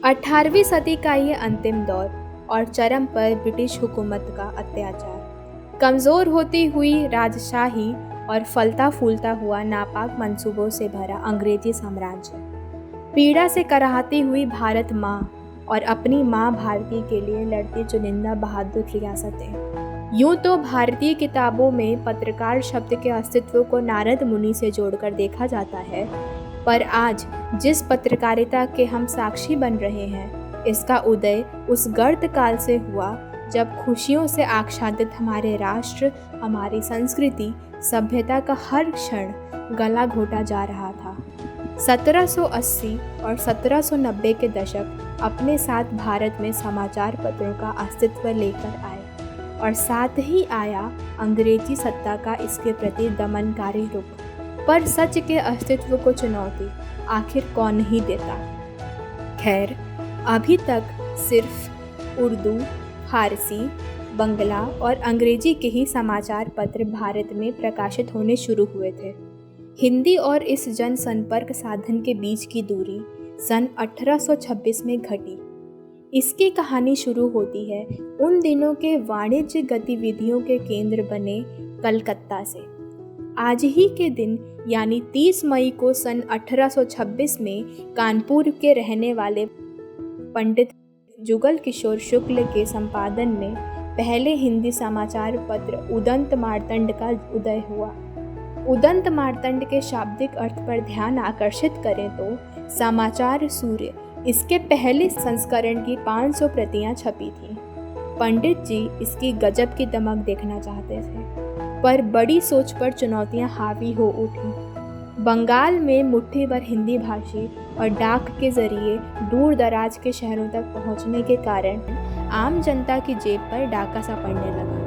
18वीं सदी का ये अंतिम दौर और चरम पर ब्रिटिश हुकूमत का अत्याचार, कमज़ोर होती हुई राजशाही और फलता फूलता हुआ नापाक मंसूबों से भरा अंग्रेजी साम्राज्य, पीड़ा से कराहती हुई भारत माँ और अपनी माँ भारती के लिए लड़ती चुनिंदा बहादुर रियासतें। यूं तो भारतीय किताबों में पत्रकार शब्द के अस्तित्व को नारद मुनि से जोड़कर देखा जाता है, पर आज जिस पत्रकारिता के हम साक्षी बन रहे हैं, इसका उदय उस गर्त काल से हुआ जब खुशियों से आच्छादित हमारे राष्ट्र, हमारी संस्कृति, सभ्यता का हर क्षण गला घोटा जा रहा था। 1780 और 1790 के दशक अपने साथ भारत में समाचार पत्रों का अस्तित्व लेकर आए और साथ ही आया अंग्रेजी सत्ता का इसके प्रति दमनकारी रुख। पर सच के अस्तित्व को चुनौती आखिर कौन ही देता। खैर, अभी तक सिर्फ उर्दू, फारसी, बंगला और अंग्रेजी के ही समाचार पत्र भारत में प्रकाशित होने शुरू हुए थे। हिंदी और इस जनसंपर्क साधन के बीच की दूरी सन 1826 में घटी। इसकी कहानी शुरू होती है उन दिनों के वाणिज्य गतिविधियों के केंद्र बने कलकत्ता से। आज ही के दिन यानी 30 मई को सन 1826 में कानपुर के रहने वाले पंडित जुगल किशोर शुक्ल के संपादन में पहले हिंदी समाचार पत्र उदंत मार्तंड का उदय हुआ। उदंत मार्तंड के शाब्दिक अर्थ पर ध्यान आकर्षित करें तो समाचार सूर्य, इसके पहले संस्करण की 500 प्रतियां छपी थीं। पंडित जी इसकी गजब की दमक देखना चाहते थे, पर बड़ी सोच पर चुनौतियां हावी हो उठी। बंगाल में मुट्ठी भर हिंदी भाषी और डाक के जरिए दूर दराज के शहरों तक पहुंचने के कारण आम जनता की जेब पर डाका सा पड़ने लगा।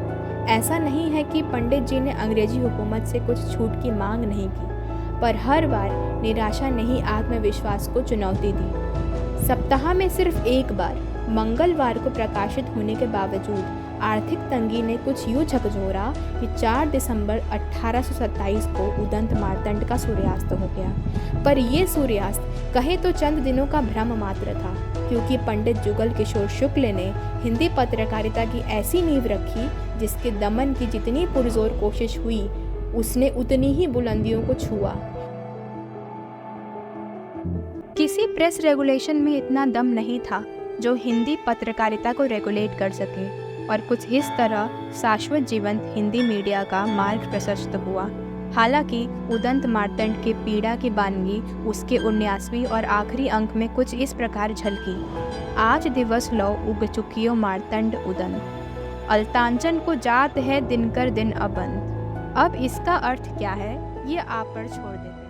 ऐसा नहीं है कि पंडित जी ने अंग्रेजी हुकूमत से कुछ छूट की मांग नहीं की, पर हर बार निराशा ने ही आत्मविश्वास को चुनौती दी। सप्ताह में सिर्फ एक बार मंगलवार को प्रकाशित होने के बावजूद आर्थिक तंगी ने कुछ यूँ झकझोरा कि 4 दिसंबर 1827 को उदंत मार्तंड का सूर्यास्त हो गया। पर यह सूर्यास्त कहे तो चंद दिनों का भ्रम मात्र था, क्योंकि पंडित जुगल किशोर शुक्ल ने हिंदी पत्रकारिता की ऐसी नींव रखी जिसके दमन की जितनी पुरजोर कोशिश हुई, उसने उतनी ही बुलंदियों को छुआ। किसी प्रेस रेगुलेशन में इतना दम नहीं था जो हिंदी पत्रकारिता को रेगुलेट कर सके, और कुछ इस तरह शाश्वत जीवंत हिंदी मीडिया का मार्ग प्रशस्त हुआ। हालांकि उदंत मार्तंड के पीड़ा की बानगी उसके 19वें और आखिरी अंक में कुछ इस प्रकार झलकी। आज दिवस लो उग चुकियो मार्तंड उदंत, अल्तांचन को जात है दिनकर दिन अबंत। अब इसका अर्थ क्या है, ये आप पर छोड़ देते हैं।